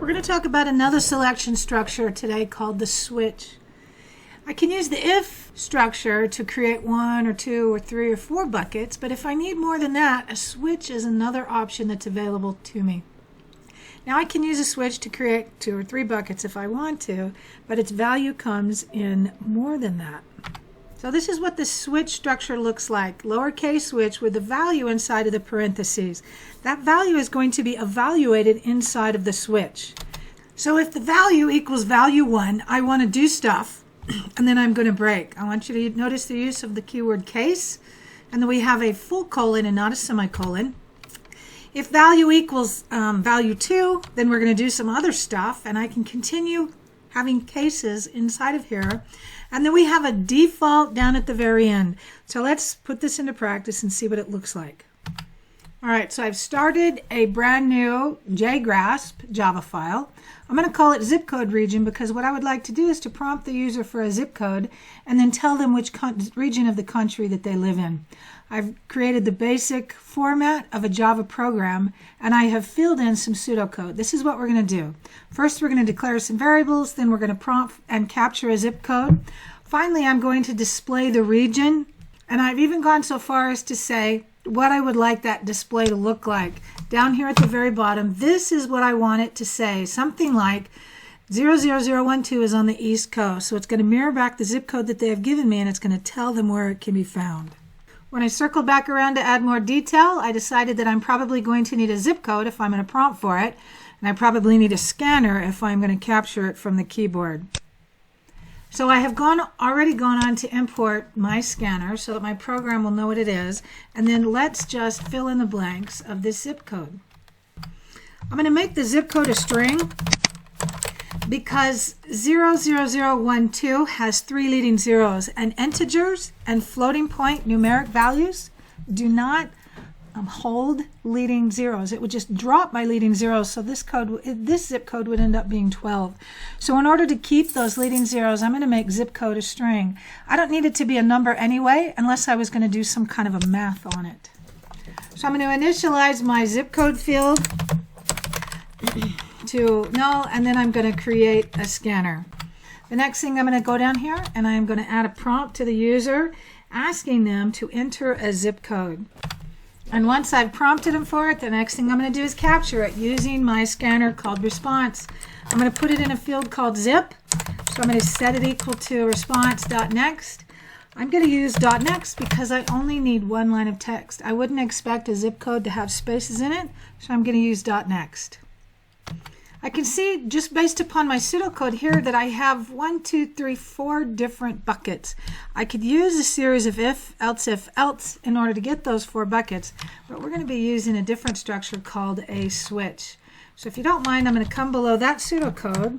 We're going to talk about another selection structure today called the switch. I can use the if structure to create 1 or 2 or 3 or 4 buckets, but if I need more than that, a switch is another option that's available to me. Now I can use a switch to create 2 or 3 buckets if I want to, but its value comes in more than that. So this is what the switch structure looks like. Lowercase switch with the value inside of the parentheses. That value is going to be evaluated inside of the switch. So if the value equals value 1, I want to do stuff, and then I'm going to break. I want you to notice the use of the keyword case, and then we have a full colon and not a semicolon. If value equals value 2, then we're going to do some other stuff, and I can continue having cases inside of here. And then we have a default down at the very end. So let's put this into practice and see what it looks like. All right, so I've started a brand new JGrasp Java file. I'm going to call it zip code region because what I would like to do is to prompt the user for a zip code and then tell them which region of the country that they live in. I've created the basic format of a Java program, and I have filled in some pseudocode. This is what we're going to do. First, we're going to declare some variables, then we're going to prompt and capture a zip code. Finally, I'm going to display the region, and I've even gone so far as to say what I would like that display to look like. Down here at the very bottom, this is what I want it to say. Something like 00012 is on the East Coast. So it's going to mirror back the zip code that they have given me, and it's going to tell them where it can be found. When I circled back around to add more detail, I decided that I'm probably going to need a zip code if I'm going to prompt for it, and I probably need a scanner if I'm going to capture it from the keyboard. So I have already gone on to import my scanner so that my program will know what it is, and then let's just fill in the blanks of this zip code. I'm going to make the zip code a string because 00012 has 3 leading zeros, and integers and floating point numeric values do not hold leading zeros. It would just drop my leading zeros, so this zip code would end up being 12. So in order to keep those leading zeros, I'm going to make zip code a string. I don't need it to be a number anyway, unless I was going to do some kind of a math on it. So I'm going to initialize my zip code field to null, and then I'm going to create a scanner. The next thing, I'm going to go down here and I'm going to add a prompt to the user asking them to enter a zip code. And once I've prompted them for it, the next thing I'm going to do is capture it using my scanner called response. I'm going to put it in a field called zip. So I'm going to set it equal to response.next. I'm going to use .next because I only need 1 line of text. I wouldn't expect a zip code to have spaces in it, so I'm going to use .next. I can see just based upon my pseudocode here that I have 1, 2, 3, 4 different buckets. I could use a series of if, else in order to get those 4 buckets, but we're going to be using a different structure called a switch. So if you don't mind, I'm going to come below that pseudocode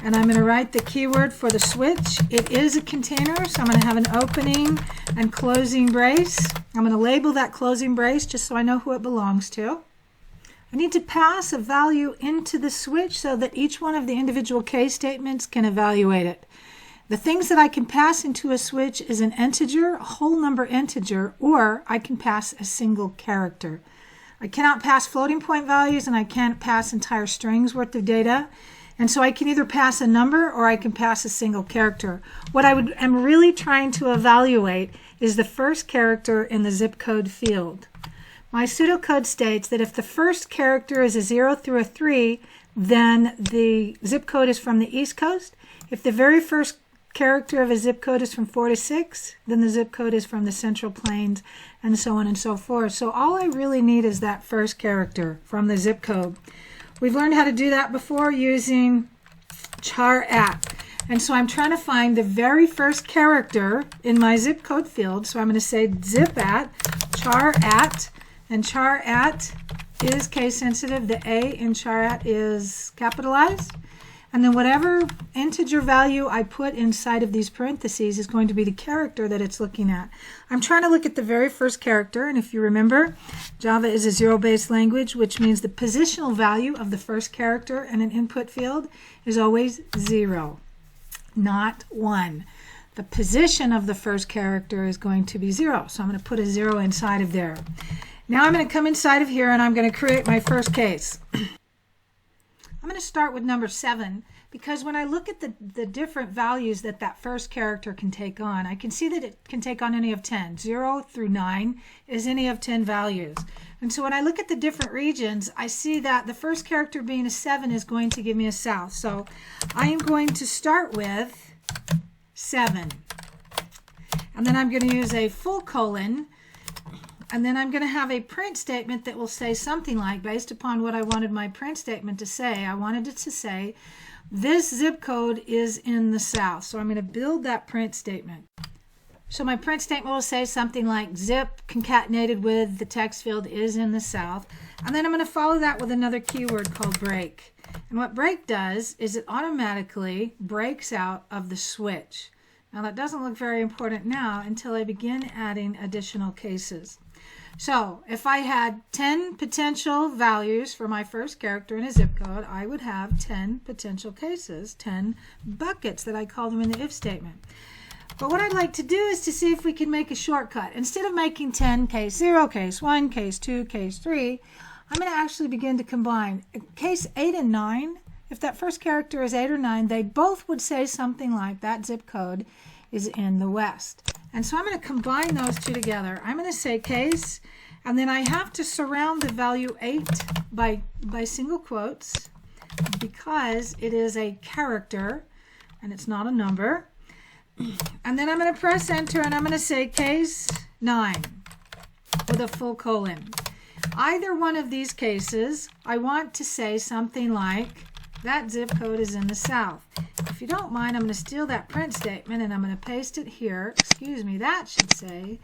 and I'm going to write the keyword for the switch. It is a container, so I'm going to have an opening and closing brace. I'm going to label that closing brace just so I know who it belongs to. I need to pass a value into the switch so that each one of the individual case statements can evaluate it. The things that I can pass into a switch is an integer, a whole number integer, or I can pass a single character. I cannot pass floating point values and I can't pass entire strings worth of data. And so I can either pass a number or I can pass a single character. What I'm really trying to evaluate is the first character in the zip code field. My pseudocode states that if the first character is a 0 through a 3, then the zip code is from the East Coast. If the very first character of a zip code is from 4 to 6, then the zip code is from the Central Plains, and so on and so forth. So all I really need is that first character from the zip code. We've learned how to do that before using char at. And so I'm trying to find the very first character in my zip code field. So I'm going to say zip at, char at, and char at is case sensitive. The A in char at is capitalized. And then whatever integer value I put inside of these parentheses is going to be the character that it's looking at. I'm trying to look at the very first character, and if you remember, Java is a zero-based language, which means the positional value of the first character in an input field is always 0, not 1. The position of the first character is going to be 0, so I'm going to put a 0 inside of there. Now I'm going to come inside of here and I'm going to create my first case. I'm going to start with number 7 because when I look at the different values that that first character can take on, I can see that it can take on any of 10. 0 through 9 is any of 10 values. And so when I look at the different regions, I see that the first character being a 7 is going to give me a south. So I am going to start with 7. And then I'm going to use a full colon. And then I'm going to have a print statement that will say something like, based upon what I wanted my print statement to say, I wanted it to say, this zip code is in the South. So I'm going to build that print statement. So my print statement will say something like, zip concatenated with the text field is in the South. And then I'm going to follow that with another keyword called break. And what break does is it automatically breaks out of the switch. Now that doesn't look very important now until I begin adding additional cases. So if I had 10 potential values for my first character in a zip code, I would have 10 potential cases, 10 buckets that I call them in the if statement. But what I'd like to do is to see if we can make a shortcut. Instead of making 10 case 0, case 1, case 2, case 3, I'm going to actually begin to combine. Case 8 and 9, if that first character is 8 or 9, they both would say something like that zip code is in the West. And so I'm going to combine those two together. I'm going to say case, and then I have to surround the value 8 by single quotes because it is a character and it's not a number. And then I'm going to press enter and I'm going to say case 9 with a full colon. Either one of these cases, I want to say something like, that zip code is in the South. If you don't mind, I'm going to steal that print statement and I'm going to paste it here. Excuse me, that should say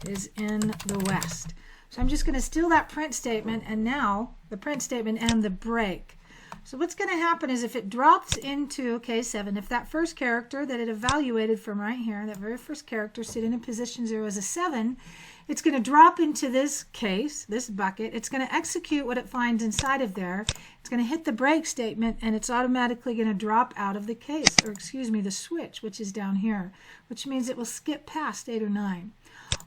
is in the West. So I'm just going to steal that print statement and now the print statement and the break. So what's going to happen is if it drops into case 7, if that first character that it evaluated from right here, that very first character sitting in position 0 is a 7, it's going to drop into this case, this bucket. It's going to execute what it finds inside of there. It's going to hit the break statement and it's automatically going to drop out of the case, or excuse me, the switch, which is down here, which means it will skip past 8 or 9.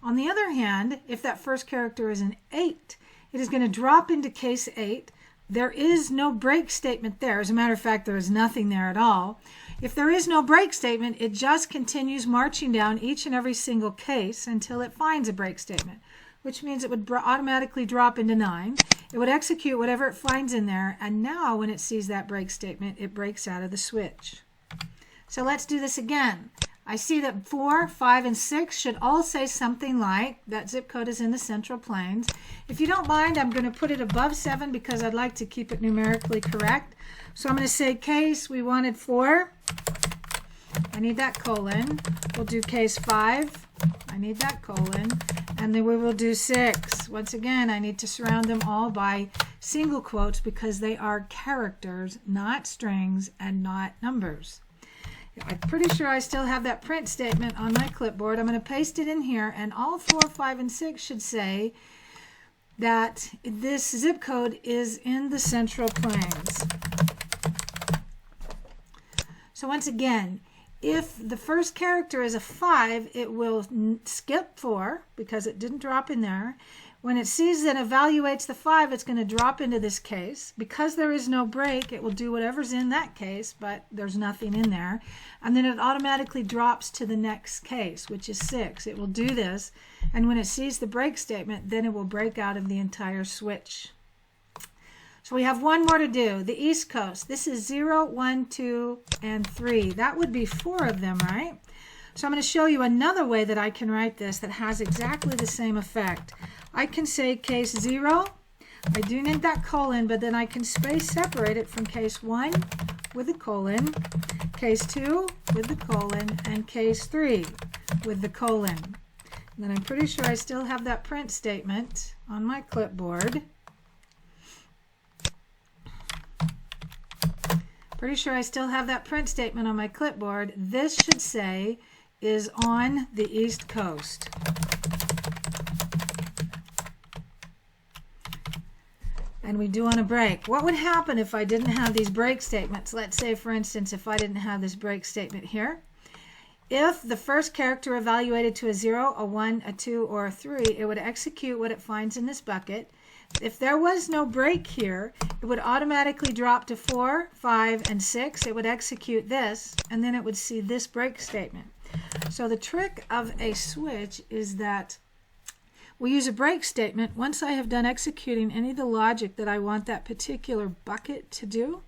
On the other hand, if that first character is an 8, it is going to drop into case 8. There is no break statement there. As a matter of fact, there is nothing there at all. If there is no break statement, it just continues marching down each and every single case until it finds a break statement, which means it would automatically drop into 9. It would execute whatever it finds in there, and now when it sees that break statement, it breaks out of the switch. So let's do this again. I see that 4, 5, and 6 should all say something like, that zip code is in the Central Plains. If you don't mind, I'm going to put it above 7 because I'd like to keep it numerically correct. So I'm going to say case, we wanted 4. I need that colon. We'll do case 5. I need that colon. And then we will do 6. Once again, I need to surround them all by single quotes because they are characters, not strings and not numbers. I'm pretty sure I still have that print statement on my clipboard. I'm going to paste it in here, and all 4, 5, and 6 should say that this zip code is in the Central Plains. So once again, if the first character is a 5, it will skip 4 because it didn't drop in there. When it sees and evaluates the 5, it's going to drop into this case. Because there is no break, it will do whatever's in that case, but there's nothing in there. And then it automatically drops to the next case, which is 6. It will do this, and when it sees the break statement, then it will break out of the entire switch. So we have one more to do. The East Coast. This is 0, 1, 2, and 3. That would be 4 of them, right? So I'm going to show you another way that I can write this that has exactly the same effect. I can say case 0. I do need that colon, but then I can space separate it from case 1 with a colon, case 2 with the colon, and case 3 with the colon. And then I'm pretty sure I still have that print statement on my clipboard. Pretty sure I still have that print statement on my clipboard. This should say is on the East Coast. And we do want a break. What would happen if I didn't have these break statements? Let's say, for instance, if I didn't have this break statement here. If the first character evaluated to a 0, a 1, a 2, or a 3, it would execute what it finds in this bucket. if there was no break here, it would automatically drop to 4, 5, and 6. It would execute this, and then it would see this break statement. So the trick of a switch is that we use a break statement once I have done executing any of the logic that I want that particular bucket to do,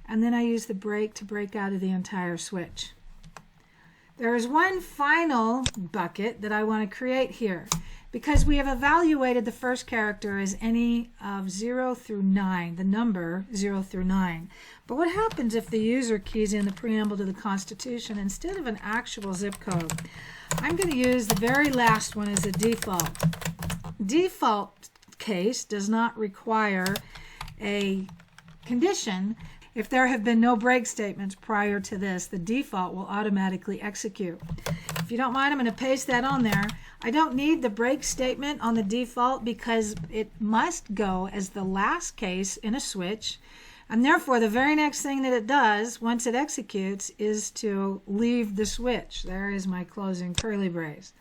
and then I use the break to break out of the entire switch. There is one final bucket that I want to create here. Because we have evaluated the first character as any of 0 through 9, the number 0 through 9. But what happens if the user keys in the preamble to the Constitution instead of an actual zip code? I'm going to use the very last one as a default. Default case does not require a condition. If there have been no break statements prior to this, the default will automatically execute. If you don't mind, I'm going to paste that on there. I don't need the break statement on the default because it must go as the last case in a switch, and therefore the very next thing that it does once it executes is to leave the switch. There is my closing curly brace.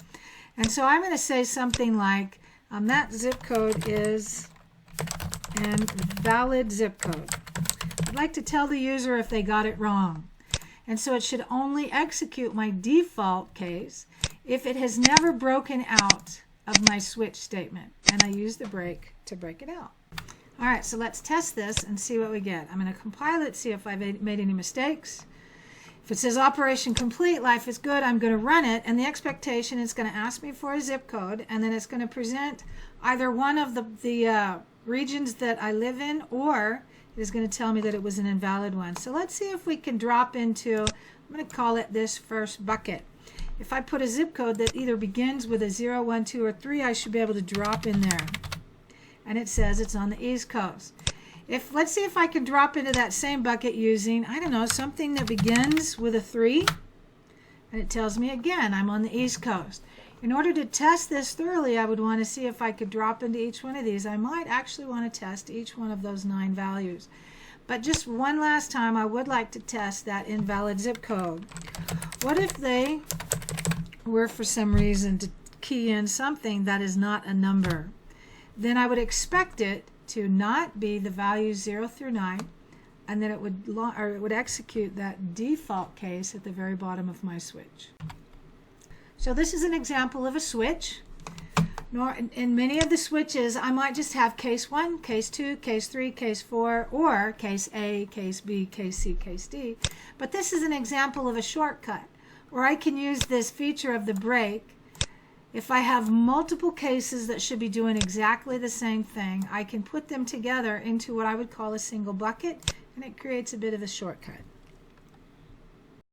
And so I'm going to say something like that zip code is an valid zip code. I'd like to tell the user if they got it wrong. And so it should only execute my default case if it has never broken out of my switch statement. And I use the break to break it out. All right, so let's test this and see what we get. I'm going to compile it, see if I've made any mistakes. If it says operation complete, life is good, I'm going to run it, and the expectation is going to ask me for a zip code, and then it's going to present either one of the regions that I live in, or it is going to tell me that it was an invalid one. So let's see if we can drop into, I'm going to call it this first bucket. If I put a zip code that either begins with a 0, 1, 2, or 3, I should be able to drop in there. And it says it's on the East Coast. Let's see if I can drop into that same bucket using, I don't know, something that begins with a 3. And it tells me again, I'm on the East Coast. In order to test this thoroughly, I would want to see if I could drop into each one of these. I might actually want to test each one of those 9 values. But just one last time, I would like to test that invalid zip code. What if they were for some reason to key in something that is not a number? Then I would expect it to not be the values 0 through 9, and then it would execute that default case at the very bottom of my switch. So this is an example of a switch. In many of the switches, I might just have case 1, case 2, case 3, case 4, or case A, case B, case C, case D. But this is an example of a shortcut where I can use this feature of the break. If I have multiple cases that should be doing exactly the same thing, I can put them together into what I would call a single bucket, and it creates a bit of a shortcut.